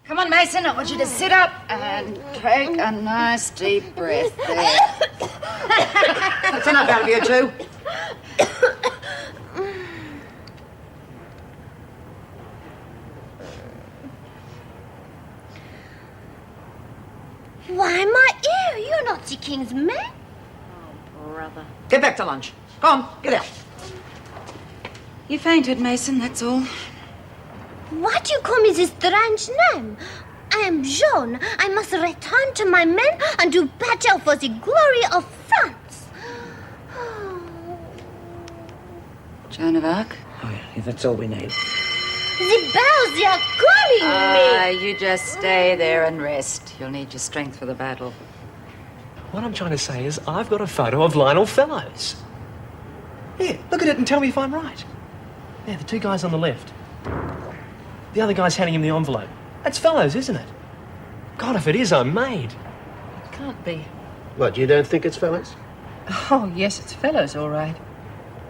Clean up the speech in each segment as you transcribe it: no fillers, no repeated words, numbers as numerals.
Come on, Mason, I want you to sit up and take a nice deep breath there. That's enough out of you two. Why, my ear, you're not the king's man. Oh, brother. Get back to lunch. Go on, get out. You fainted, Mason, that's all. Why do you call me this strange name? I am Joan. I must return to my men and do battle for the glory of France. Joan of Arc? Oh, yeah, that's all we need. The bells, they are calling me. You just stay there and rest. You'll need your strength for the battle. What I'm trying to say is I've got a photo of Lionel Fellows. Here, look at it and tell me if I'm right. Yeah, the two guys on the left. The other guy's handing him the envelope. That's Fellows, isn't it? God, if it is, I'm made. It can't be. What, you don't think it's Fellows? Oh, yes, it's Fellows, all right.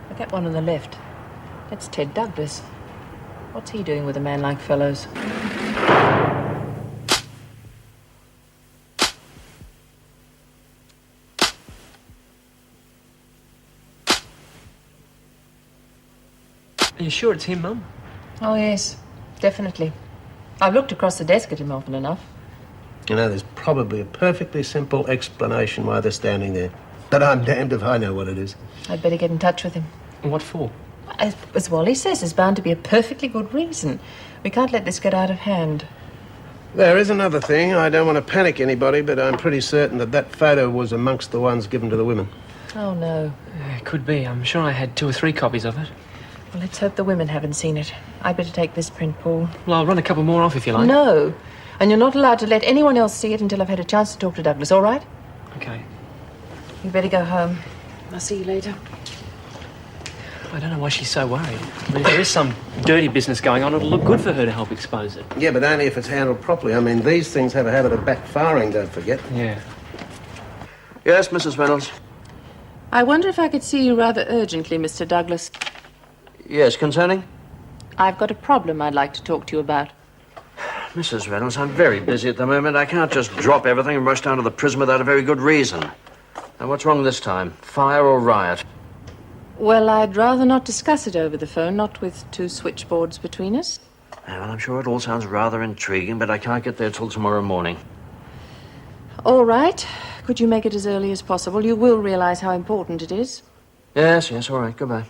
But that one on the left, that's Ted Douglas. What's he doing with a man like Fellows? Are you sure it's him, Mum? Oh, yes, definitely. I've looked across the desk at him often enough. You know, there's probably a perfectly simple explanation why they're standing there. But I'm damned if I know what it is. I'd better get in touch with him. What for? As Wally says, there's bound to be a perfectly good reason. We can't let this get out of hand. There is another thing. I don't want to panic anybody, but I'm pretty certain that that photo was amongst the ones given to the women. Oh, no. It could be. I'm sure I had 2 or 3 copies of it. Well, let's hope the women haven't seen it. I'd better take this print, Paul. Well, I'll run a couple more off if you like. No. And you're not allowed to let anyone else see it until I've had a chance to talk to Douglas, all right? Okay. You better go home. I'll see you later. I don't know why she's so worried. I mean, if there is some dirty business going on, it'll look good for her to help expose it. Yeah, but only if it's handled properly. I mean, these things have a habit of backfiring, don't forget. Yeah. Yes, Mrs. Reynolds? I wonder if I could see you rather urgently, Mr. Douglas. Yes, concerning? I've got a problem I'd like to talk to you about. Mrs. Reynolds, I'm very busy at the moment. I can't just drop everything and rush down to the prison without a very good reason. Now, what's wrong this time? Fire or riot? Well, I'd rather not discuss it over the phone, not with 2 switchboards between us. Well, I'm sure it all sounds rather intriguing, but I can't get there till tomorrow morning. All right. Could you make it as early as possible? You will realize how important it is. Yes, all right. Goodbye.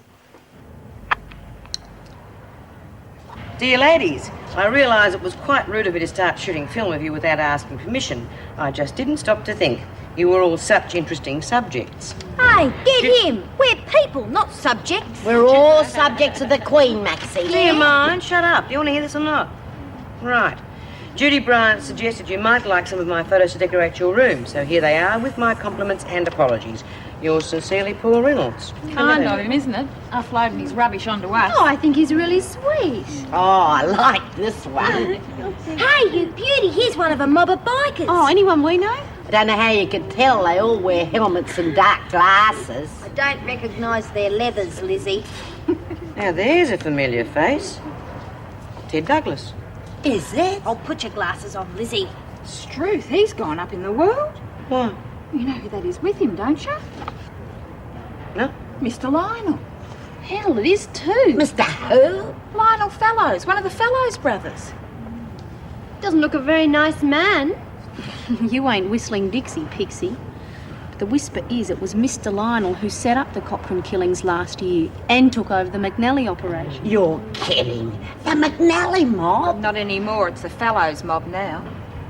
Dear ladies, I realise it was quite rude of you to start shooting film of you without asking permission. I just didn't stop to think. You were all such interesting subjects. Hey, get him. We're people, not subjects. We're all subjects of the Queen, Maxine. Do you mind? Shut up. Do you want to hear this or not? Right. Judy Bryant suggested you might like some of my photos to decorate your room, so here they are with my compliments and apologies. Yours sincerely, Paul Reynolds. Kind of him, isn't it? Offloading his rubbish onto us. Oh, I think he's really sweet. Oh, I like this one. Hey, you beauty, here's one of a mob of bikers. Oh, anyone we know? I don't know how you could tell. They all wear helmets and dark glasses. I don't recognise their leathers, Lizzie. Now there's a familiar face. Ted Douglas. Is it? Oh, put your glasses on, Lizzie. Struth, he's gone up in the world. What? You know who that is with him, don't you? No? Mr. Lionel. Hell, it is too. Mr. Who? Lionel Fellows, one of the Fellows brothers. Doesn't look a very nice man. You ain't whistling Dixie, Pixie. The whisper is it was Mr. Lionel who set up the Cochrane killings last year and took over the McNally operation. You're kidding. The McNally mob? Not anymore, it's the Fellows mob now.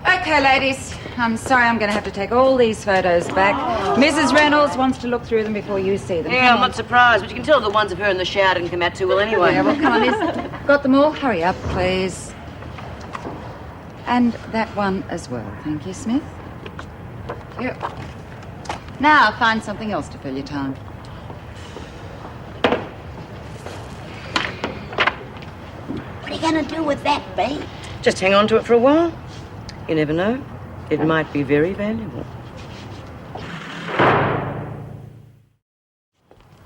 Okay, ladies, I'm sorry I'm going to have to take all these photos back. Mrs. Reynolds wants to look through them before you see them. Yeah, I'm not surprised, but you can tell the ones of her in the shower didn't come out too well anyway. Yeah, well, come on, Liz. Got them all? Hurry up, please. And that one as well. Thank you, Smith. Thank you. Now, find something else to fill your time. What are you going to do with that, Bea? Just hang on to it for a while. You never know. It might be very valuable.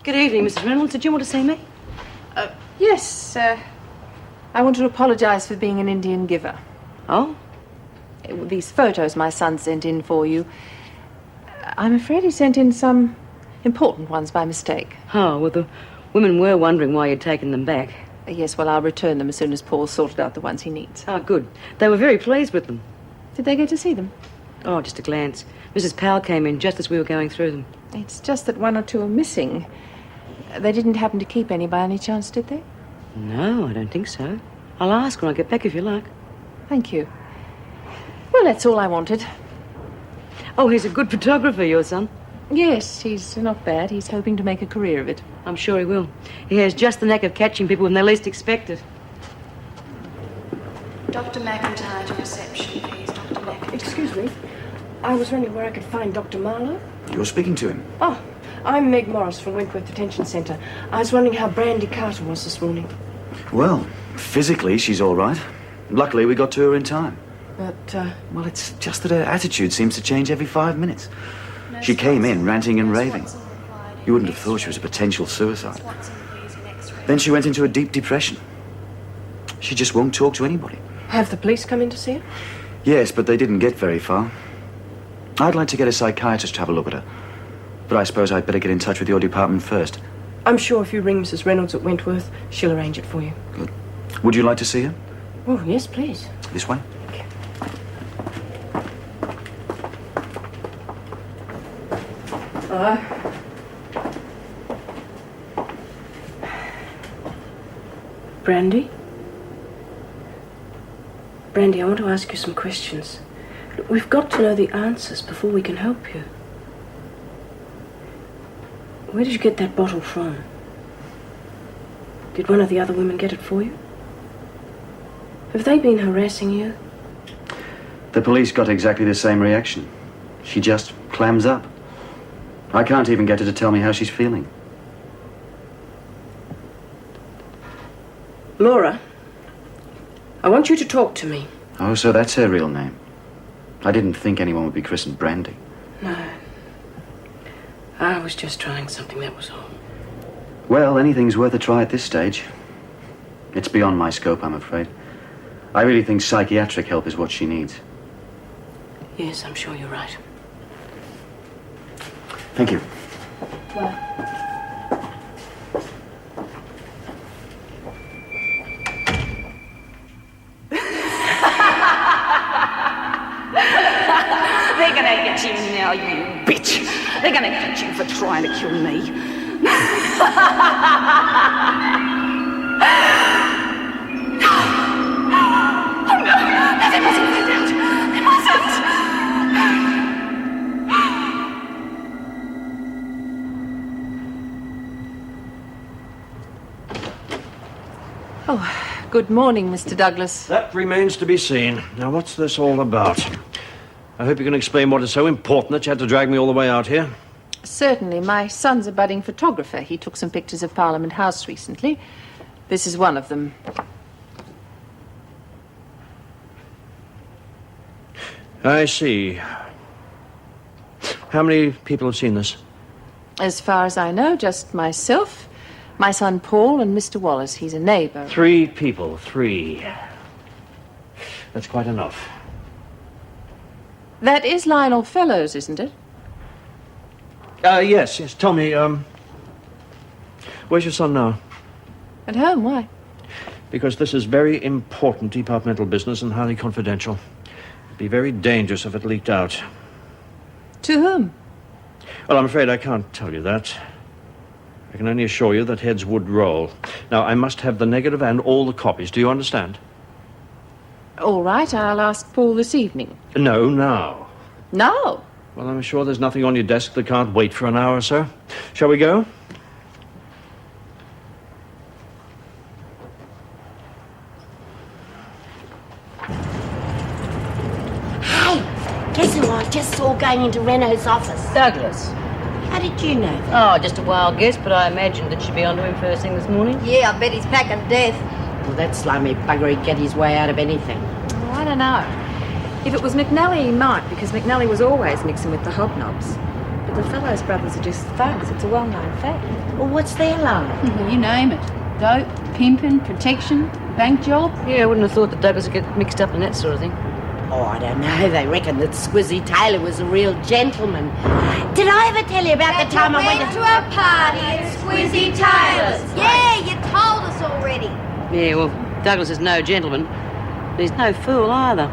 Good evening, Mrs. Reynolds. Did you want to see me? Yes, I want to apologise for being an Indian giver. Oh? These photos my son sent in for you. I'm afraid he sent in some important ones by mistake. Oh, well, the women were wondering why you'd taken them back. Yes, well, I'll return them as soon as Paul's sorted out the ones he needs. Oh, good. They were very pleased with them. Did they get to see them? Oh, just a glance. Mrs. Powell came in just as we were going through them. It's just that one or two are missing. They didn't happen to keep any by any chance, did they? No, I don't think so. I'll ask when I get back if you like. Thank you. Well, that's all I wanted. Oh, he's a good photographer, your son. Yes, he's not bad. He's hoping to make a career of it. I'm sure he will. He has just the knack of catching people when they least expect it. Dr. McIntyre to reception, please. Dr. McIntyre. Excuse me. I was wondering where I could find Dr. Marlowe. You're speaking to him. Oh, I'm Meg Morris from Wentworth Detention Centre. I was wondering how Brandy Carter was this morning. Well, physically, she's all right. Luckily, we got to her in time. But, Well, it's just that her attitude seems to change every 5 minutes. She came in ranting and raving. You wouldn't have thought she was a potential suicide. Then she went into a deep depression. She just won't talk to anybody. have the police come in to see her? Yes, but they didn't get very far. I'd like to get a psychiatrist to have a look at her. But I suppose I'd better get in touch with your department first. I'm sure if you ring Mrs. Reynolds at Wentworth, she'll arrange it for you. Good. Would you like to see her? Oh, yes, please. This way? Brandy? Brandy, I want to ask you some questions. Look, we've got to know the answers before we can help you. Where did you get that bottle from? Did one of the other women get it for you? Have they been harassing you? The police got exactly the same reaction. She just clams up. I can't even get her to tell me how she's feeling. Laura, I want you to talk to me. Oh, so that's her real name. I didn't think anyone would be christened Brandy. No. I was just trying something, that was all. Well, anything's worth a try at this stage. It's beyond my scope, I'm afraid. I really think psychiatric help is what she needs. Yes, I'm sure you're right. Thank you. They're gonna get you now, you bitch. They're gonna get you for trying to kill me. Oh no, they mustn't find out. They mustn't. Oh, good morning, Mr. Douglas. That remains to be seen. Now, what's this all about? I hope you can explain what is so important that you had to drag me all the way out here. Certainly. My son's a budding photographer. He took some pictures of Parliament House recently. This is one of them. I see. How many people have seen this? As far as I know, just myself, my son Paul, and Mr. Wallace. He's a neighbour. 3 people. 3. That's quite enough. That is Lionel Fellows, isn't it? Yes. Tell me, where's your son now? At home, why? Because this is very important departmental business and highly confidential. It'd be very dangerous if it leaked out. To whom? Well, I'm afraid I can't tell you that. I can only assure you that heads would roll. Now, I must have the negative and all the copies. Do you understand? All right, I'll ask Paul this evening. No, now. No? Well, I'm sure there's nothing on your desk that can't wait for an hour or so. Shall we go? Hey, guess who I just saw going into Renault's office? Douglas. How did you know? Oh, just a wild guess, but I imagined that she'd be onto him first thing this morning. Yeah, I bet he's packing death. Well, that slimy bugger would get his way out of anything. Oh, I don't know. If it was McNally, he might, because McNally was always mixing with the hobnobs. But the Fellows brothers are just thugs. It's a well-known fact. Well, what's their line? Well, you name it. Dope, pimping, protection, bank job. Yeah, I wouldn't have thought that Douglas would get mixed up in that sort of thing. Oh, I don't know. They reckon that Squizzy Taylor was a real gentleman. Did I ever tell you about the time I went to a party at Squizzy Taylor's? Yeah, you told us already. Yeah, well, Douglas is no gentleman, but he's no fool either.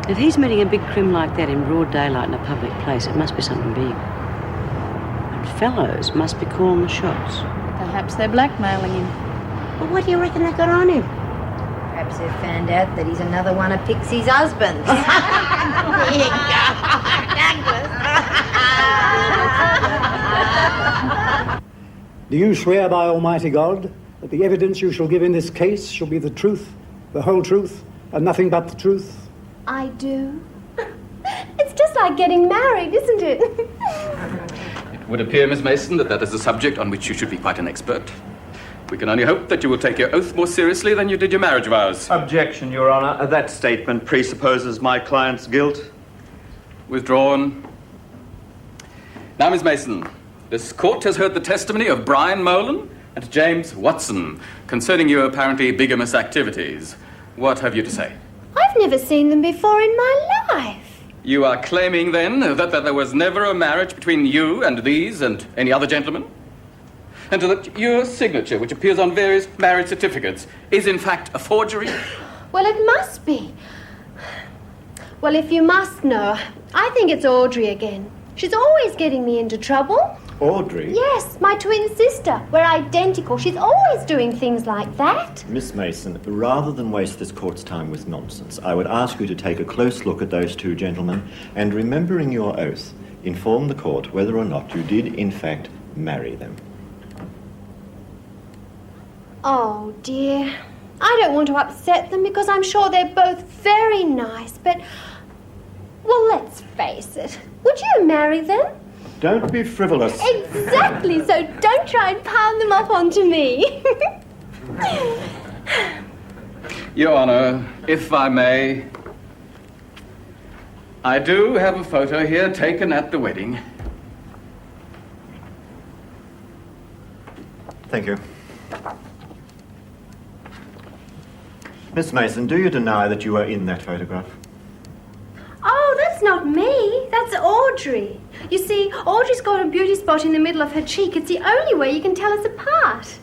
If he's meeting a big crim like that in broad daylight in a public place, it must be something big. And fellows must be calling the shots. Perhaps they're blackmailing him. Well, what do you reckon they got on him? Perhaps they've found out that he's another one of Pixie's husbands. Do you swear by Almighty God that the evidence you shall give in this case shall be the truth, the whole truth, and nothing but the truth? I do. It's just like getting married, isn't it? It would appear, Miss Mason, that is a subject on which you should be quite an expert. We can only hope that you will take your oath more seriously than you did your marriage vows. Objection, Your Honour. That statement presupposes my client's guilt. Withdrawn. Now, Miss Mason, this court has heard the testimony of Brian Molan and James Watson concerning your apparently bigamous activities. What have you to say? I've never seen them before in my life. You are claiming, then, that there was never a marriage between you and these and any other gentleman? And that your signature, which appears on various marriage certificates, is in fact a forgery? Well, it must be. Well, if you must know, I think it's Audrey again. She's always getting me into trouble. Audrey? Yes, my twin sister. We're identical. She's always doing things like that. Miss Mason, rather than waste this court's time with nonsense, I would ask you to take a close look at those two gentlemen and, remembering your oath, inform the court whether or not you did, in fact, marry them. Oh, dear. I don't want to upset them because I'm sure they're both very nice, but... Well, let's face it. Would you marry them? Don't be frivolous. Exactly, so don't try and palm them off onto me. Your Honour, if I may, I do have a photo here taken at the wedding. Thank you. Miss Mason, do you deny that you were in that photograph? Oh, that's not me. That's Audrey. You see, Audrey's got a beauty spot in the middle of her cheek. It's the only way you can tell us apart.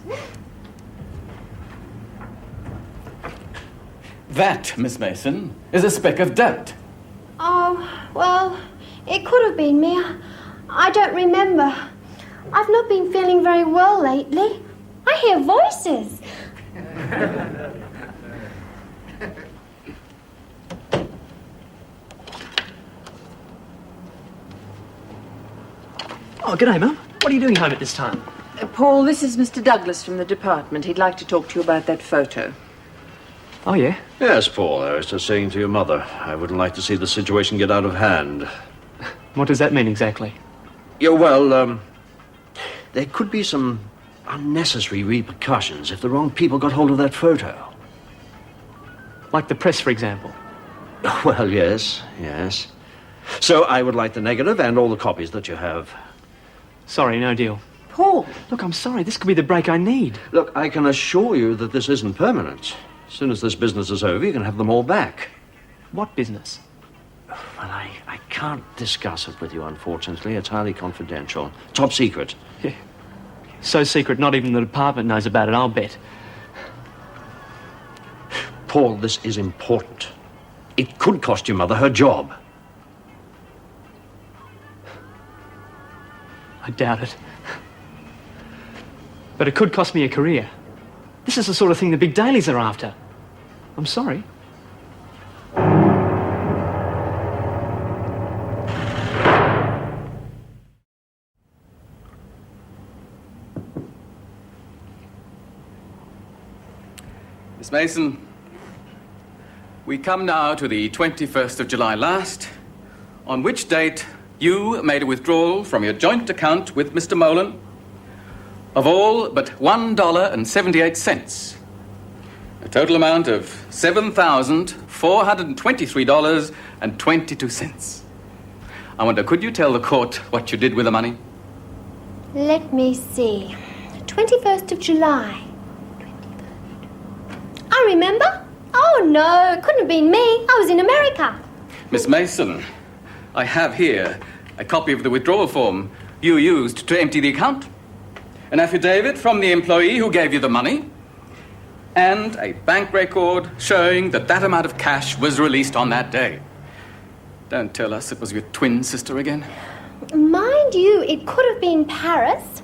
That, Miss Mason, is a speck of dirt. Oh, well, it could have been me. I don't remember. I've not been feeling very well lately. I hear voices. Oh, g'day, Mum. What are you doing home at this time? Paul, this is Mr. Douglas from the department. He'd like to talk to you about that photo. Oh, yeah? Yes, Paul, I was just saying to your mother, I wouldn't like to see the situation get out of hand. What does that mean exactly? Yeah, well, there could be some unnecessary repercussions if the wrong people got hold of that photo. Like the press, for example? Well, yes. So I would like the negative and all the copies that you have. Sorry, no deal. Paul! Look, I'm sorry. This could be the break I need. Look, I can assure you that this isn't permanent. As soon as this business is over, you can have them all back. What business? Well, I can't discuss it with you, unfortunately. It's highly confidential. Top secret. Yeah. So secret, not even the department knows about it, I'll bet. Paul, this is important. It could cost your mother her job. I doubt it. But it could cost me a career. This is the sort of thing the big dailies are after. I'm sorry. Miss Mason, we come now to the 21st of July last, on which date you made a withdrawal from your joint account with Mr. Molan of all but $1.78, a total amount of $7,423.22. I wonder, could you tell the court what you did with the money? Let me see. 21st of July. I remember. Oh, no, it couldn't have been me. I was in America. Miss Mason, I have here a copy of the withdrawal form you used to empty the account, an affidavit from the employee who gave you the money, and a bank record showing that that amount of cash was released on that day. Don't tell us it was your twin sister again. Mind you, it could have been Paris.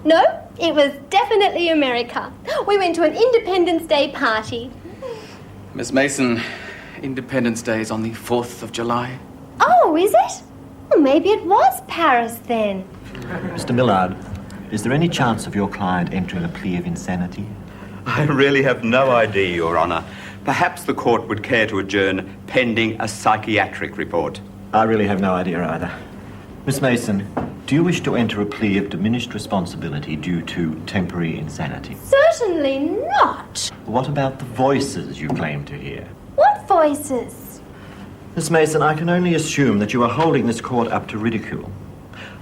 No, it was definitely America. We went to an Independence Day party. Miss Mason, Independence Day is on the 4th of July. Oh, is it? Well, maybe it was Paris then. Mr. Millard, is there any chance of your client entering a plea of insanity? I really have no idea, Your Honour. Perhaps the court would care to adjourn pending a psychiatric report. I really have no idea either. Miss Mason, do you wish to enter a plea of diminished responsibility due to temporary insanity? Certainly not. What about the voices you claim to hear? What voices? Miss Mason, I can only assume that you are holding this court up to ridicule.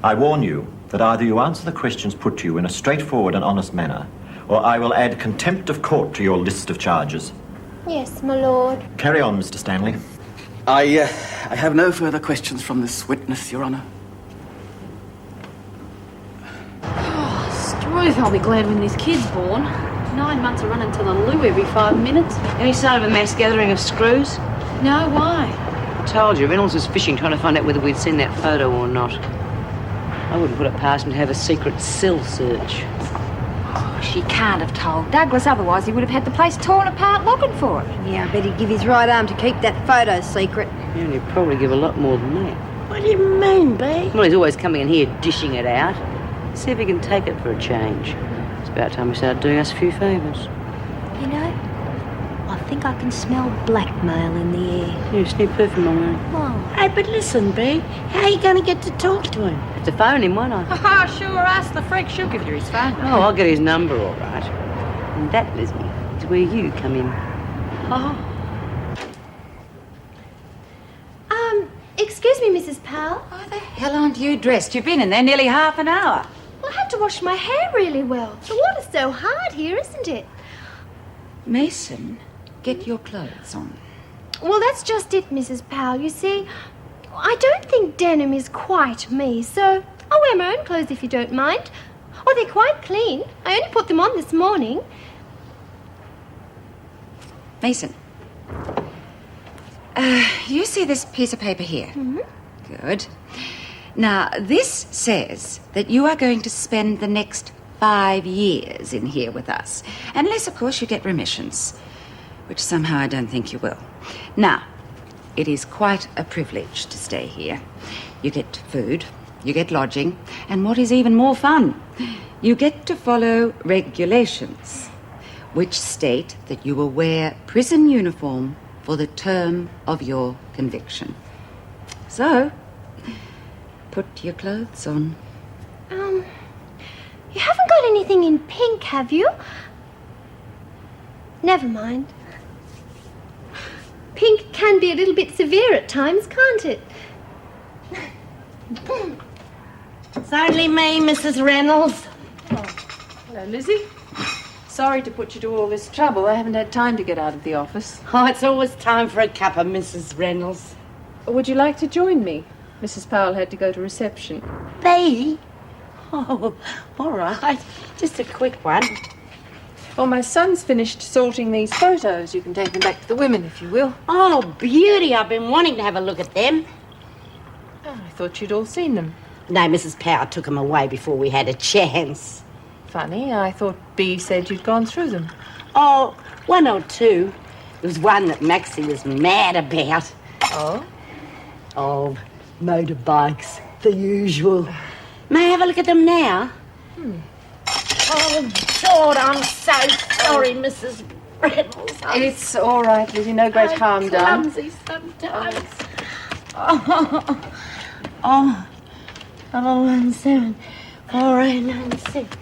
I warn you that either you answer the questions put to you in a straightforward and honest manner, or I will add contempt of court to your list of charges. Yes, my lord. Carry on, Mr. Stanley. I have no further questions from this witness, Your Honour. Struth, I'll be glad when this kid's born. 9 months of running to the loo every 5 minutes. Any sign of a mass gathering of screws? No, why? I told you, Reynolds was fishing, trying to find out whether we'd seen that photo or not. I wouldn't put it past him to have a secret cell search. She can't have told Douglas, otherwise he would have had the place torn apart looking for it. Yeah, I bet he'd give his right arm to keep that photo secret. Yeah, and he'd probably give a lot more than that. What do you mean, B? Well, he's always coming in here dishing it out. See if he can take it for a change. It's about time he started doing us a few favours. You know, I think I can smell blackmail in the air. You sniff perfume on me. Oh. Hey, but listen, B, how are you going to get to talk to him? Have to phone him, won't I? Oh, sure, ask the freak. She'll give you his phone. Oh, I'll get his number, all right. And that, Lizzie, is where you come in. Oh. Excuse me, Mrs. Powell. Why the hell aren't you dressed? You've been in there nearly half an hour. Well, I had to wash my hair really well. The water's so hard here, isn't it? Mason, get your clothes on. Well, that's just it, Mrs. Powell. You see, I don't think denim is quite me, so I'll wear my own clothes if you don't mind. Oh, they're quite clean. I only put them on this morning. Mason, you see this piece of paper here? Mm-hmm. Good. Now, this says that you are going to spend the next 5 years in here with us. Unless, of course, you get remissions, which somehow I don't think you will. Now, it is quite a privilege to stay here. You get food, you get lodging, and what is even more fun, you get to follow regulations, which state that you will wear prison uniform for the term of your conviction. So, put your clothes on. You haven't got anything in pink, have you? Never mind. Pink can be a little bit severe at times, can't it? It's only me, Mrs. Reynolds. Hello, Lizzie. Sorry to put you to all this trouble. I haven't had time to get out of the office. Oh, it's always time for a cuppa, Mrs. Reynolds. Would you like to join me? Mrs. Powell had to go to reception. B? Oh, all right. Just a quick one. Well, my son's finished sorting these photos. You can take them back to the women, if you will. Oh, beauty. I've been wanting to have a look at them. Oh, I thought you'd all seen them. No, Mrs. Powell took them away before we had a chance. Funny, I thought B said you'd gone through them. Oh, one or two. There was one that Maxie was mad about. Oh? Oh, motorbikes, the usual. May I have a look at them now? Oh, God, I'm so sorry, Mrs. Reynolds. It's all right, Lizzie. No great harm done. Clumsy sometimes. Oh, 017 4896.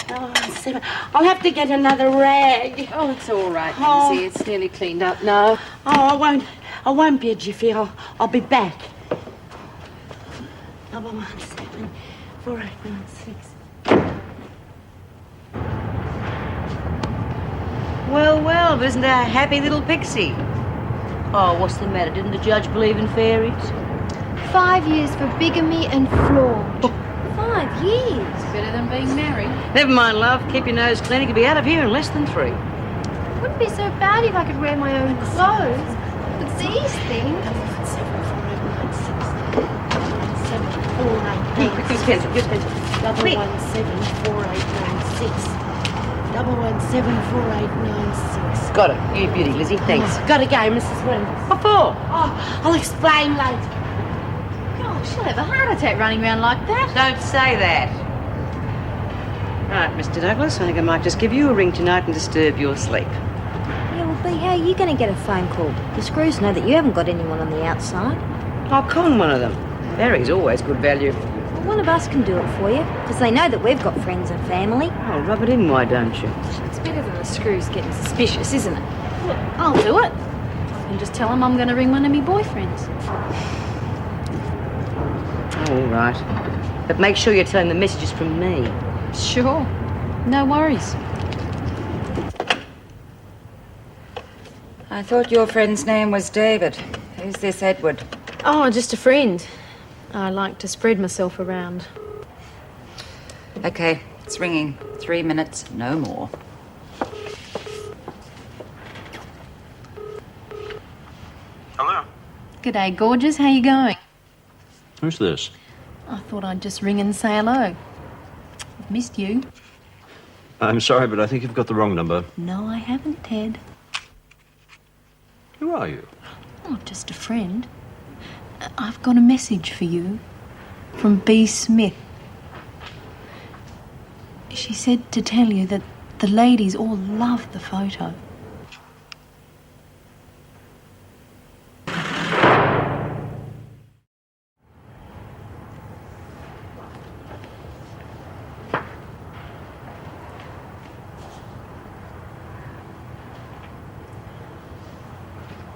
017. I'll have to get another rag. Oh, it's all right, Lizzie. It's nearly cleaned up now. Oh, I won't be a jiffy. I'll be back. 017 4896. Well, well, but isn't our happy little Pixie? Oh, what's the matter? Didn't the judge believe in fairies? 5 years for bigamy and fraud. 5 years? Better than being married. Never mind, love. Keep your nose clean. You could be out of here in less than 3. Wouldn't be so bad if I could wear my own clothes. But these things... Use pencil. 1174896. 1174896. Got it. You beauty, Lizzie. Thanks. Gotta go, Mrs. Reynolds. What for? Oh, I'll explain later. Gosh, she'll have a heart attack running around like that. Don't say that. Right, Mr. Douglas, I think I might just give you a ring tonight and disturb your sleep. Yeah, well, B, how are you going to get a phone call? The screws know that you haven't got anyone on the outside. I'll con one of them. Barry's always good value. Well, one of us can do it for you, because they know that we've got friends and family. Oh, rub it in, why don't you? It's better than the screws getting suspicious, isn't it? Look, I'll do it. And just tell them I'm going to ring one of me boyfriends. All right. But make sure you're telling the messages from me. Sure. No worries. I thought your friend's name was David. Who's this Edward? Oh, just a friend. I like to spread myself around. Okay, it's ringing. 3 minutes, no more. Hello. G'day, gorgeous. How you going? Who's this? I thought I'd just ring and say hello. I've missed you. I'm sorry, but I think you've got the wrong number. No, I haven't, Ted. Who are you? Oh, just a friend. I've got a message for you from B. Smith. She said to tell you that the ladies all love the photo.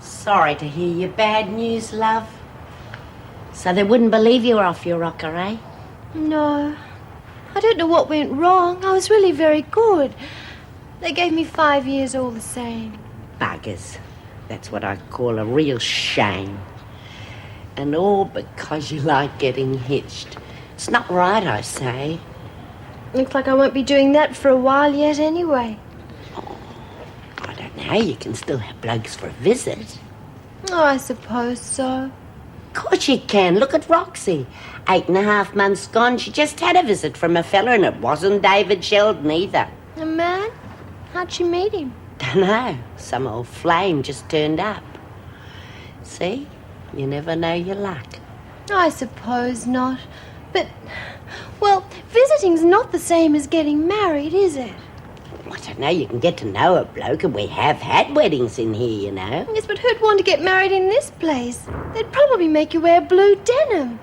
Sorry to hear your bad news, love. So they wouldn't believe you were off your rocker, eh? No. I don't know what went wrong. I was really very good. They gave me 5 years all the same. Buggers. That's what I call a real shame. And all because you like getting hitched. It's not right, I say. Looks like I won't be doing that for a while yet anyway. I don't know, you can still have blokes for a visit. Oh, I suppose so. Of course you can. Look at Roxy. 8.5 months gone. She just had a visit from a fella, and it wasn't David Sheldon either. A man? How'd she meet him? Dunno. Some old flame just turned up. See? You never know your luck. I suppose not. But, well, visiting's not the same as getting married, is it? I don't know, you can get to know a bloke, and we have had weddings in here, you know. Yes, but who'd want to get married in this place? They'd probably make you wear blue denim.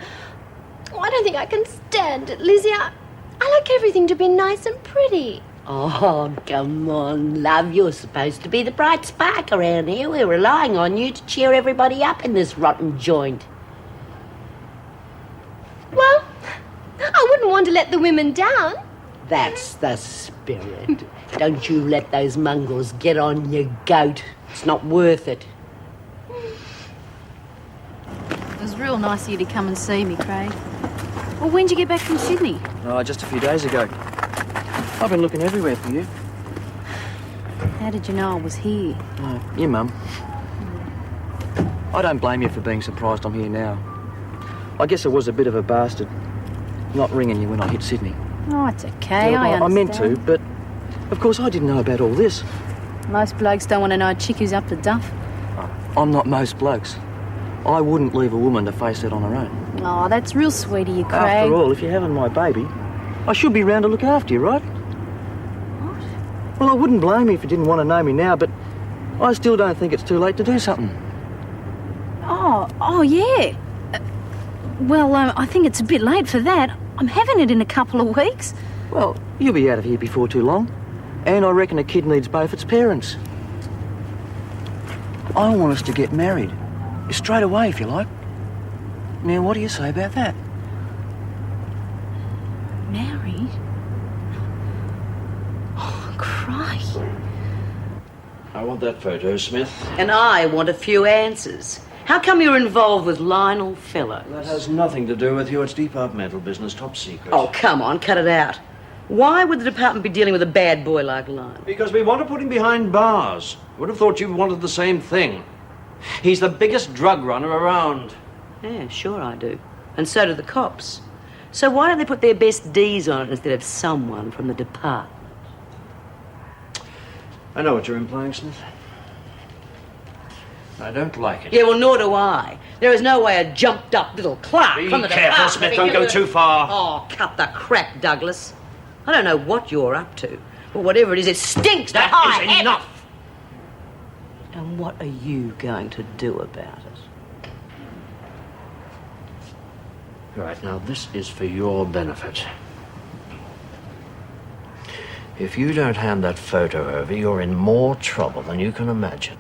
Oh, I don't think I can stand it, Lizzie. I like everything to be nice and pretty. Oh, come on, love. You're supposed to be the bright spark around here. We're relying on you to cheer everybody up in this rotten joint. Well, I wouldn't want to let the women down. That's the spirit. Don't you let those mongrels get on your goat. It's not worth it. It was real nice of you to come and see me, Craig. Well, when'd you get back from Sydney? Oh, just a few days ago. I've been looking everywhere for you. How did you know I was here? Your mum. I don't blame you for being surprised I'm here now. I guess I was a bit of a bastard, not ringing you when I hit Sydney. Oh, it's okay, Yeah, I understand. I meant to, but of course I didn't know about all this. Most blokes don't want to know a chick who's up to duff. I'm not most blokes. I wouldn't leave a woman to face it on her own. Oh, that's real sweet of you, Craig. After all, if you're having my baby, I should be round to look after you, right? What? Well, I wouldn't blame you if you didn't want to know me now, but I still don't think it's too late to do something. Oh, yeah. I think it's a bit late for that. I'm having it in a couple of weeks. Well, you'll be out of here before too long. And I reckon a kid needs both its parents. I want us to get married. Straight away, if you like. Now, what do you say about that? Married? Oh, Christ. want that photo, Smith. And I want a few answers. How come you're involved with Lionel Fellows? That has nothing to do with you. It's departmental business, top secret. Oh, come on, cut it out. Why would the department be dealing with a bad boy like Lionel? Because we want to put him behind bars. I would have thought you wanted the same thing. He's the biggest drug runner around. Yeah, sure I do. And so do the cops. So why don't they put their best D's on it instead of someone from the department? I know what you're implying, Smith. I don't like it. Yeah, well, nor do I. There is no way a jumped-up little clerk Be from the careful, department... Smith. Don't go too far. Oh, cut the crap, Douglas. I don't know what you're up to, but whatever it is, it stinks to high That is enough. And what are you going to do about it? Right, now this is for your benefit. If you don't hand that photo over, you're in more trouble than you can imagine.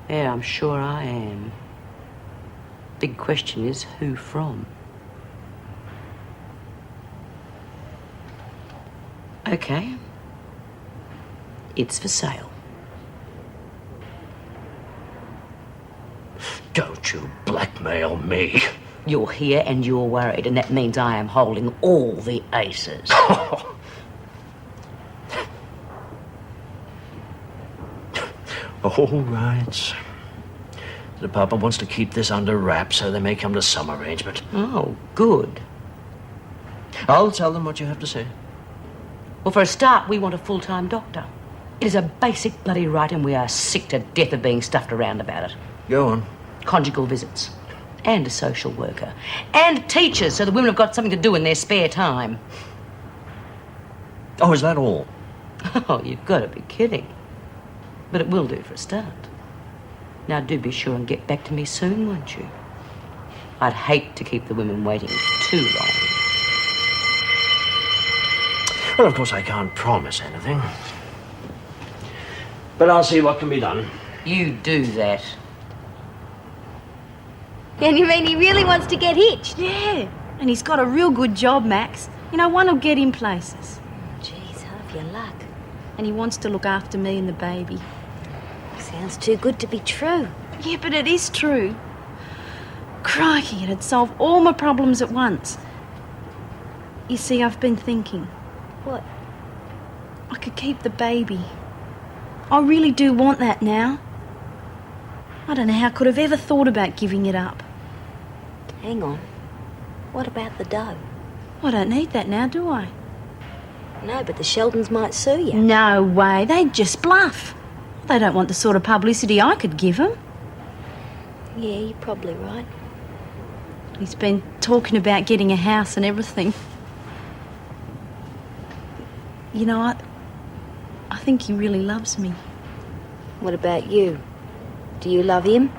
Yeah, I'm sure I am. Big question is, who from? Okay. It's for sale. Don't you blackmail me. You're here and you're worried, and that means I am holding all the aces. All right. The department wants to keep this under wraps, so they may come to some arrangement. Oh, good. I'll tell them what you have to say. Well, for a start, we want a full-time doctor. It is a basic bloody right, and we are sick to death of being stuffed around about it. Go on. Conjugal visits. And a social worker. And teachers, so the women have got something to do in their spare time. Oh, is that all? Oh, you've got to be kidding. But it will do for a start. Now, do be sure and get back to me soon, won't you? I'd hate to keep the women waiting too long. Well, of course, I can't promise anything. But I'll see what can be done. You do that. And you mean he really wants to get hitched? Yeah, and he's got a real good job, Max. You know, one will get him places. Geez, half your luck. And he wants to look after me and the baby. Sounds too good to be true. Yeah, but it is true. Crikey, it'd solve all my problems at once. You see, I've been thinking. What? I could keep the baby. I really do want that now. I don't know how I could have ever thought about giving it up. Hang on. What about the dough? I don't need that now, do I? No, but the Sheldons might sue you. No way, they'd just bluff. They don't want the sort of publicity I could give them. Yeah, you're probably right. He's been talking about getting a house and everything. You know, I think he really loves me. What about you? Do you love him?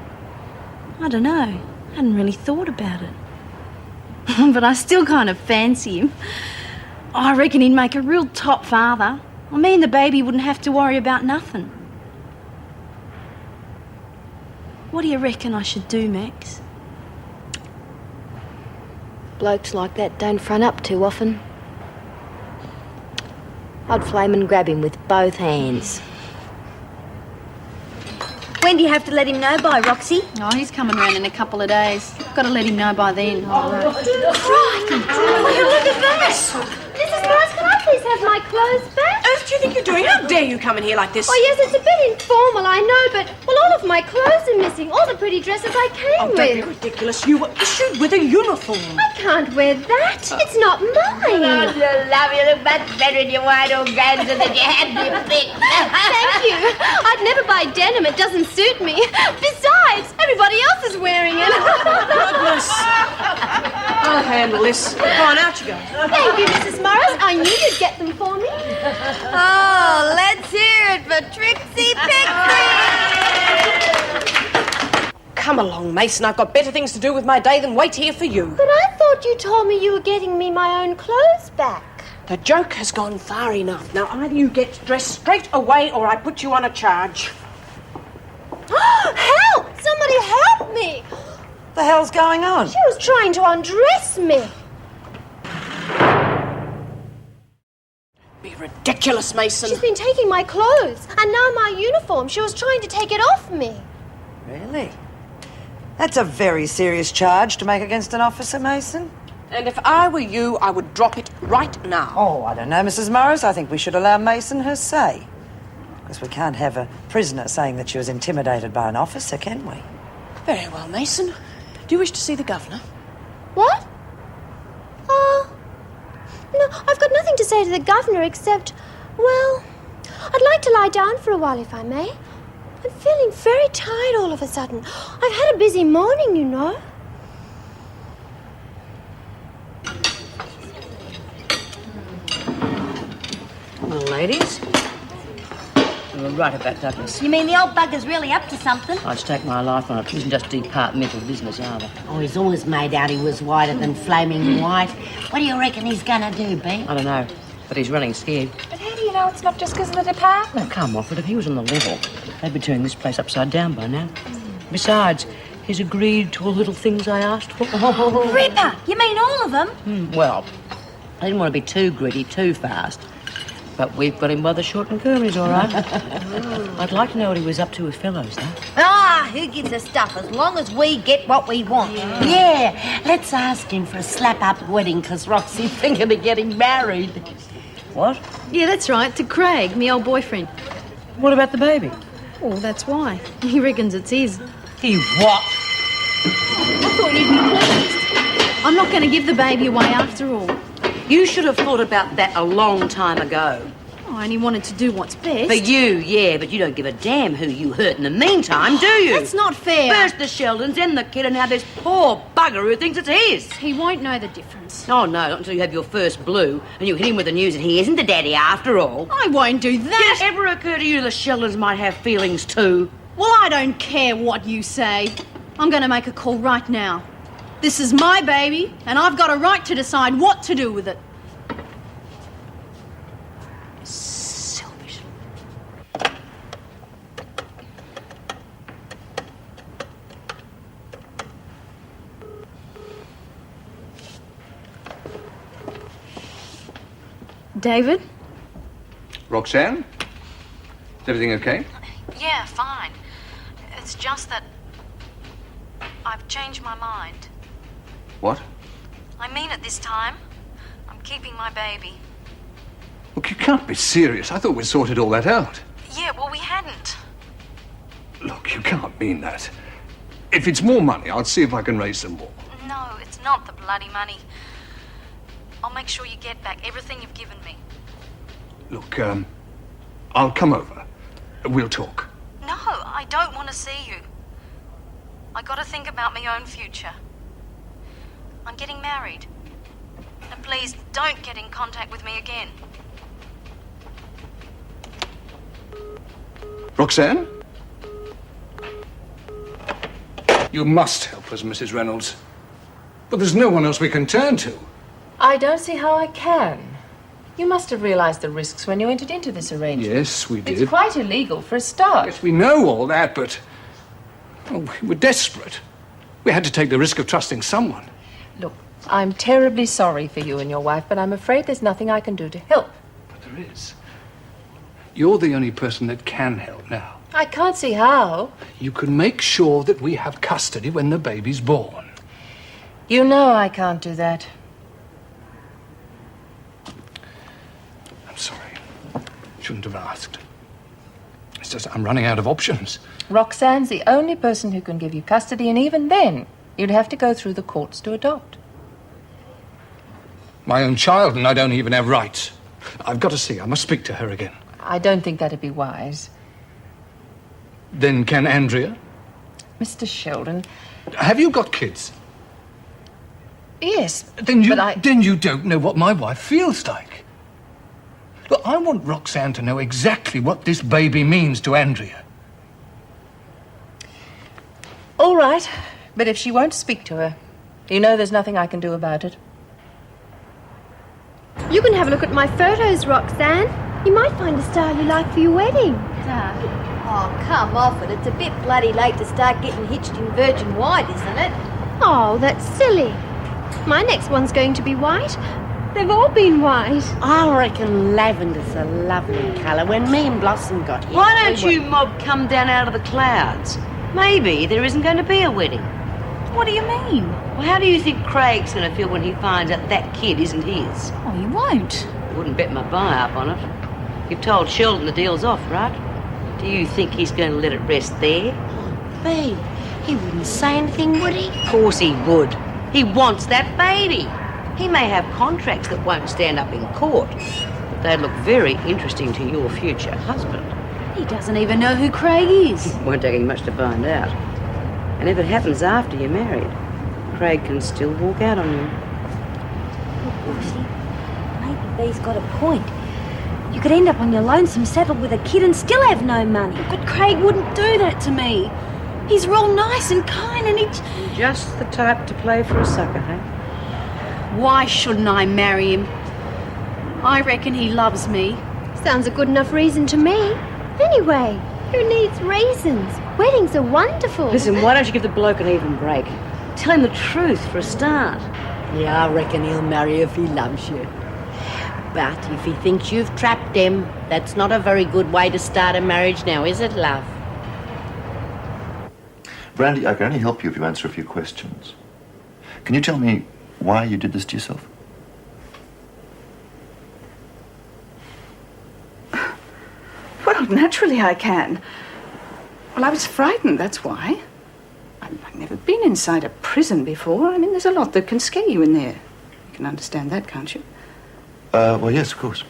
I don't know. I hadn't really thought about it. But I still kind of fancy him. I reckon he'd make a real top father. Well, me and the baby wouldn't have to worry about nothing. What do you reckon I should do, Max? Blokes like that don't front up too often. I'd flame and grab him with both hands. When do you have to let him know by, Roxy? Oh, he's coming round in a couple of days. Got to let him know by then. Crikey! Look at that! Mrs. Morris, can I please have my clothes back? What do you think you're doing? How dare you come in here like this? Oh, yes, it's a bit informal, I know, but, well, all of my clothes are missing. All the pretty dresses I came Don't be with. ridiculous. You were issued with a uniform. I can't wear that. It's not mine. love you look much better in your white organza than you had me picked. Thank you. I'd never buy denim. It doesn't suit me. Besides, everybody else is wearing it. Goodness. I'll handle this. Go on, out you go. Thank you, Mrs. Morris. I knew you'd get them for me. Oh, let's hear it for Trixie Pixie. Come along, Mason. I've got better things to do with my day than wait here for you. But I thought you told me you were getting me my own clothes back. The joke has gone far enough. Now, either you get dressed straight away or I put you on a charge. Help! Somebody help me! The hell's going on? She was trying to undress me. Be ridiculous. ridiculous, Mason. She's been taking my clothes and now my uniform. She was trying to take it off me. Really? That's a very serious charge to make against an officer, Mason. And if I were you, I would drop it right now. Oh, I don't know, Mrs. Morris. I think we should allow Mason her say. Because we can't have a prisoner saying that she was intimidated by an officer, can we? Very well, Mason. Do you wish to see the governor? What? No, I've got nothing to say to the governor except, well, I'd like to lie down for a while if I may. I'm feeling very tired all of a sudden. I've had a busy morning, you know. Well, ladies, you were right about Douglas. You mean the old bugger's really up to something? I'd stake my life on it. It isn't just departmental business, either. Oh, he's always made out he was whiter than flaming white. What do you reckon he's gonna do, B? I don't know, but he's running scared. But how do you know it's not just because of the department? Oh, come off it. If he was on the level, they'd be turning this place upside down by now. Besides, he's agreed to all the little things I asked for. Ripper! You mean all of them? Well, I didn't want to be too greedy too fast. But we've got him by the short and curlies, all right. I'd like to know what he was up to with Fellows, though. Ah, who gives a stuff as long as we get what we want? Yeah, let's ask him for a slap-up wedding because Roxy's thinking of getting married. What? Yeah, that's right, to Craig, me old boyfriend. What about the baby? Oh, that's why. He reckons it's his. He what? I thought you'd be pleased. I'm not going to give the baby away after all. You should have thought about that a long time ago. I only wanted to do what's best. For you, yeah, but you don't give a damn who you hurt in the meantime, do you? That's not fair. First the Sheldons, then the kid, and now this poor bugger who thinks it's his. He won't know the difference. Oh, no, not until you have your first blue and you hit him with the news that he isn't the daddy after all. I won't do that. Did it ever occur to you the Sheldons might have feelings too? Well, I don't care what you say. I'm going to make a call right now. This is my baby, and I've got a right to decide what to do with it. Selfish. David? Roxanne? Is everything okay? Yeah, fine. It's just that I've changed my mind. What? I mean it this time. I'm keeping my baby. Look, you can't be serious. I thought we'd sorted all that out. Yeah, well, we hadn't. Look, you can't mean that. If it's more money, I'll see if I can raise some more. No, it's not the bloody money. I'll make sure you get back everything you've given me. Look, I'll come over. We'll talk. No, I don't want to see you. I got to think about my own future. I'm getting married. And please don't get in contact with me again. Roxanne? You must help us, Mrs. Reynolds. But there's no one else we can turn to. I don't see how I can. You must have realised the risks when you entered into this arrangement. Yes, we did. It's quite illegal for a start. Yes, we know all that, but we were desperate. We had to take the risk of trusting someone. Look, I'm terribly sorry for you and your wife, but I'm afraid there's nothing I can do to help. But there is. You're the only person that can help now. I can't see how. You can make sure that we have custody when the baby's born. You know I can't do that. I'm sorry. Shouldn't have asked. It's just I'm running out of options. Roxanne's the only person who can give you custody, and even then, you'd have to go through the courts to adopt. My own child, and I don't even have rights. I've got to see. I must speak to her again. I don't think that'd be wise. Then can Andrea? Mr. Sheldon... Have you got kids? Yes, Then you don't know what my wife feels like. Look, I want Roxanne to know exactly what this baby means to Andrea. All right, but if she won't speak to her, you know there's nothing I can do about it. You can have a look at my photos, Roxanne. You might find a style you like for your wedding. Oh, come off it. It's a bit bloody late to start getting hitched in virgin white, isn't it? Oh, that's silly. My next one's going to be white. They've all been white. I reckon lavender's a lovely colour. When me and Blossom got here... Why don't you mob come down out of the clouds? Maybe there isn't going to be a wedding. What do you mean? Well, how do you think Craig's going to feel when he finds out that kid isn't his? Oh, he won't. Wouldn't bet my buy-up on it. You've told Sheldon the deal's off, right? Do you think he's going to let it rest there? Bee, he wouldn't say anything, would he? Of course he would. He wants that baby. He may have contracts that won't stand up in court, but they'd look very interesting to your future husband. He doesn't even know who Craig is. Won't take him much to find out. And if it happens after you're married, Craig can still walk out on you. Look, Lucy, maybe Bee's got a point. You could end up on your lonesome settled with a kid and still have no money. But Craig wouldn't do that to me. He's real nice and kind and he's... Just the type to play for a sucker, hey? Why shouldn't I marry him? I reckon he loves me. Sounds a good enough reason to me. Anyway, who needs reasons? Weddings are wonderful. Listen, why don't you give the bloke an even break? Tell him the truth for a start. Yeah, I reckon he'll marry if he loves you. But if he thinks you've trapped him, that's not a very good way to start a marriage now, is it, love? Brandy, I can only help you if you answer a few questions. Can you tell me why you did this to yourself? Well, naturally I can. Well, I was frightened, that's why. I've never been inside a prison before. I mean, there's a lot that can scare you in there. You can understand that, can't you? Well, yes, of course.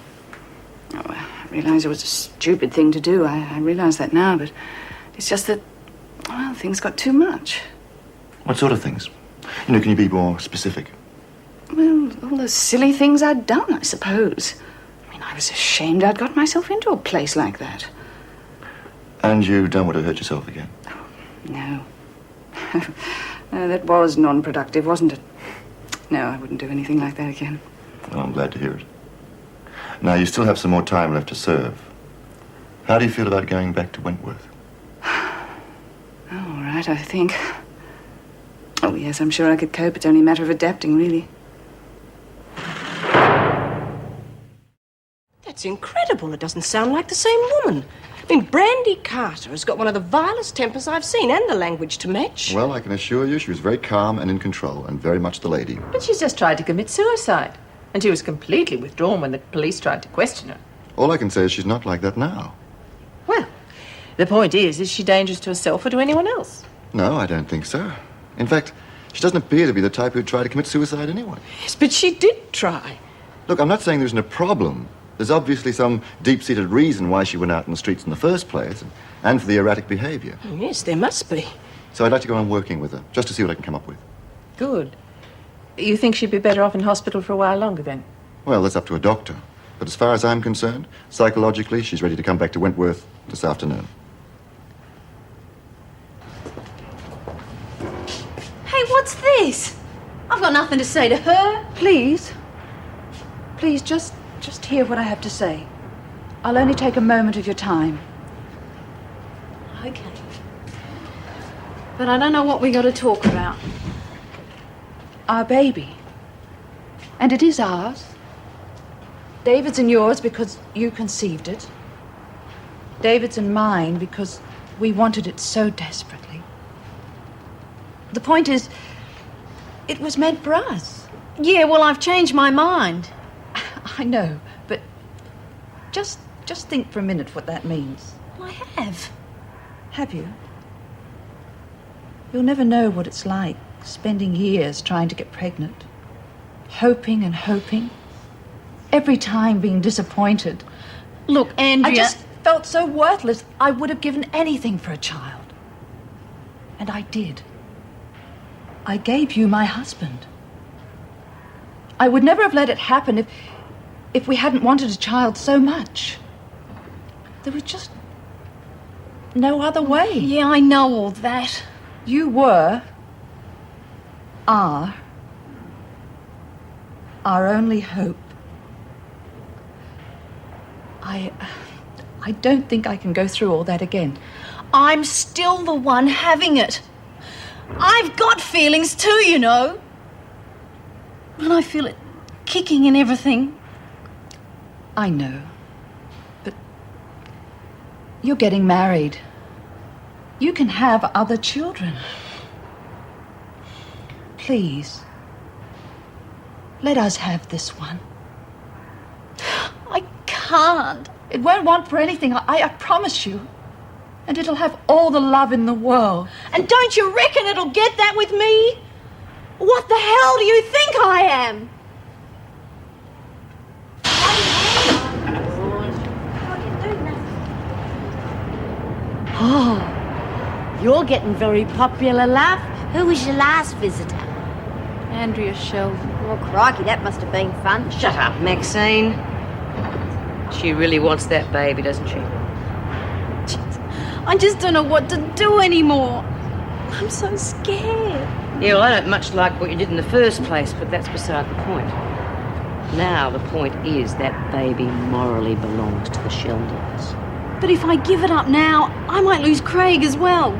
Oh, I realise it was a stupid thing to do. I realise that now, but it's just that, well, things got too much. What sort of things? You know, can you be more specific? Well, all the silly things I'd done, I suppose. I mean, I was ashamed I'd got myself into a place like that. And you don't want to hurt yourself again? No. No, that was non-productive, wasn't it? No, I wouldn't do anything like that again. Well, I'm glad to hear it. Now, you still have some more time left to serve. How do you feel about going back to Wentworth? All right, I think. Oh, yes, I'm sure I could cope. It's only a matter of adapting, really. That's incredible. It doesn't sound like the same woman. I mean, Brandy Carter has got one of the vilest tempers I've seen, and the language to match. Well, I can assure you she was very calm and in control, and very much the lady. But she's just tried to commit suicide. And she was completely withdrawn when the police tried to question her. All I can say is she's not like that now. Well, the point is she dangerous to herself or to anyone else? No, I don't think so. In fact, she doesn't appear to be the type who'd try to commit suicide anyway. Yes, but she did try. Look, I'm not saying there isn't a problem. There's obviously some deep-seated reason why she went out in the streets in the first place, and for the erratic behaviour. Oh, yes, there must be. So I'd like to go on working with her, just to see what I can come up with. Good. You think she'd be better off in hospital for a while longer, then? Well, that's up to a doctor. But as far as I'm concerned, psychologically, she's ready to come back to Wentworth this afternoon. Hey, what's this? I've got nothing to say to her. Please, just hear what I have to say. I'll only take a moment of your time. Okay. But I don't know what we got to talk about. Our baby. And it is ours. David's and yours because you conceived it. David's and mine because we wanted it so desperately. The point is, it was meant for us. Yeah, well, I've changed my mind. I know, but just think for a minute what that means. I have. Have you? You'll never know what it's like, spending years trying to get pregnant. Hoping and hoping. Every time being disappointed. Look, Andrea... I just felt so worthless. I would have given anything for a child. And I did. I gave you my husband. I would never have let it happen if we hadn't wanted a child so much. There was just no other way. Yeah, I know all that. You are our only hope. I don't think I can go through all that again. I'm still the one having it. I've got feelings too, you know. And I feel it kicking and everything. I know. But you're getting married. You can have other children. Please, let us have this one. I can't. It won't want for anything, I promise you. And it'll have all the love in the world. And don't you reckon it'll get that with me? What the hell do you think I am? Oh, you're getting very popular, love. Who was your last visitor? Andrea Sheldon. Oh, crikey, that must have been fun. Shut up, Maxine. She really wants that baby, doesn't she? I just don't know what to do anymore. I'm so scared. Yeah, well, I don't much like what you did in the first place, but that's beside the point. Now, the point is that baby morally belongs to the Sheldons. But if I give it up now, I might lose Craig as well.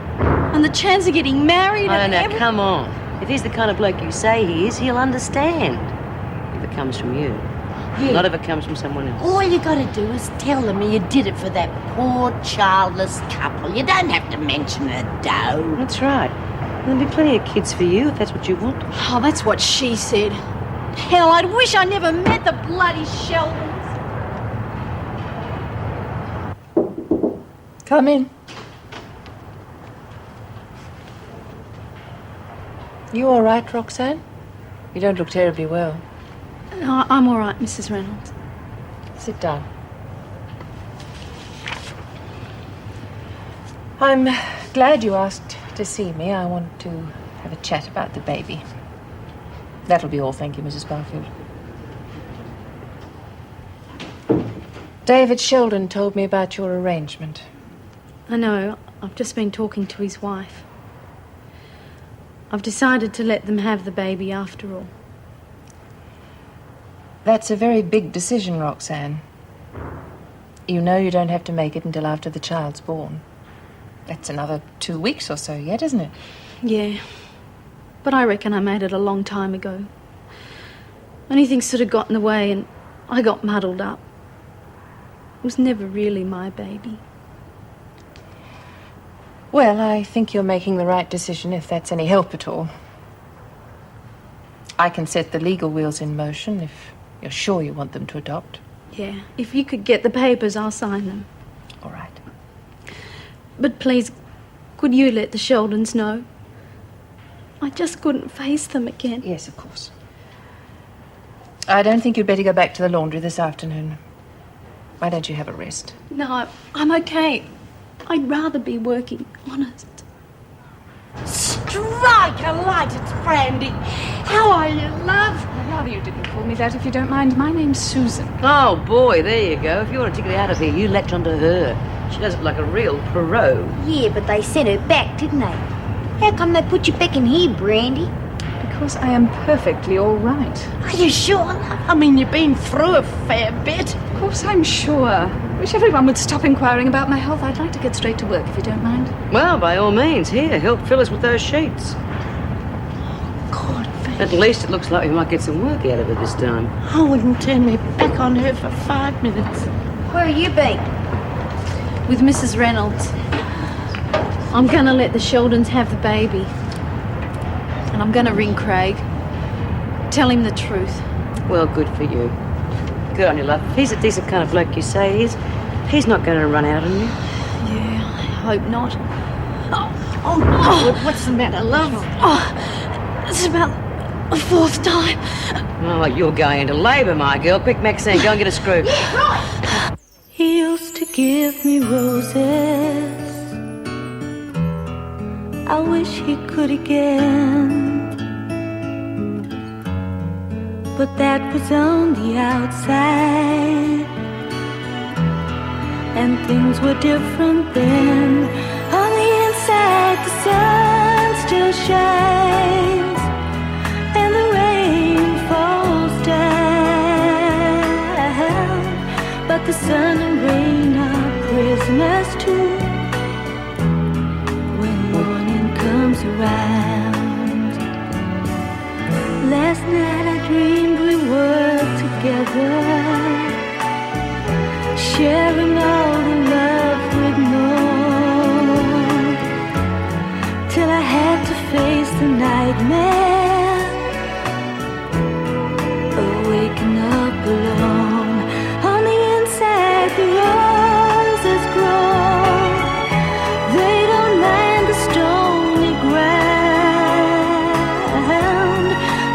And the chance of getting married Oh, and now, come on. If he's the kind of bloke you say he is, he'll understand. If it comes from you. Yeah. Not if it comes from someone else. All you gotta do is tell them you did it for that poor childless couple. You don't have to mention the dough. That's right. There'll be plenty of kids for you if that's what you want. Oh, that's what she said. Hell, I'd wish I never met the bloody Sheldons. Come in. You all right, Roxanne? You don't look terribly well. No, I'm all right, Mrs. Reynolds. Sit down. I'm glad you asked to see me. I want to have a chat about the baby. That'll be all, thank you, Mrs. Barfield. David Sheldon told me about your arrangement. I know. I've just been talking to his wife. I've decided to let them have the baby after all. That's a very big decision, Roxanne. You know you don't have to make it until after the child's born. That's another 2 weeks or so yet, isn't it? Yeah. But I reckon I made it a long time ago. Only things sort of got in the way and I got muddled up. It was never really my baby. Well, I think you're making the right decision, if that's any help at all. I can set the legal wheels in motion if you're sure you want them to adopt. Yeah. If you could get the papers, I'll sign them. All right. But please, could you let the Sheldons know? I just couldn't face them again. Yes, of course. I don't think you'd better go back to the laundry this afternoon. Why don't you have a rest? No, I'm okay. I'd rather be working, honest. Strike a light, it's Brandy. How are you, love? I'd rather you didn't call me that if you don't mind. My name's Susan. Oh, boy, there you go. If you want to get out of here, you latch onto her. She does it like a real pro. Yeah, but they sent her back, didn't they? How come they put you back in here, Brandy? Because I am perfectly all right. Are you sure, love? I mean, you've been through a fair bit. Of course I'm sure. Wish everyone would stop inquiring about my health. I'd like to get straight to work, if you don't mind. Well, by all means, here, help Phyllis with those sheets. God, At least it looks like we might get some work out of her this time. I wouldn't turn my back on her for 5 minutes. Where have you been? With Mrs. Reynolds. I'm gonna let the Sheldons have the baby. And I'm gonna ring Craig. Tell him the truth. Well, good for you. Good on you, love. If he's a decent kind of bloke you say he is, he's not going to run out on you. Yeah, I hope not. Oh, no. What's the matter, love? Oh, it's about the 4th time. Oh, you're going into labour, my girl. Quick, Maxine, go and get a screw. He used to give me roses. I wish he could again. But that was on the outside, and things were different then. On the inside, the sun still shines, and the rain falls down. But the sun and rain are prisoners too when morning comes around. Last night I dreamed we were together, sharing all the love with more, till I had to face the nightmare of waking up alone. On the inside the roses grow, they don't mind the stony ground,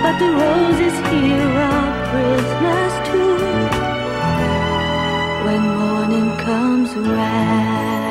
but the roses here are prisoners too when morning comes around.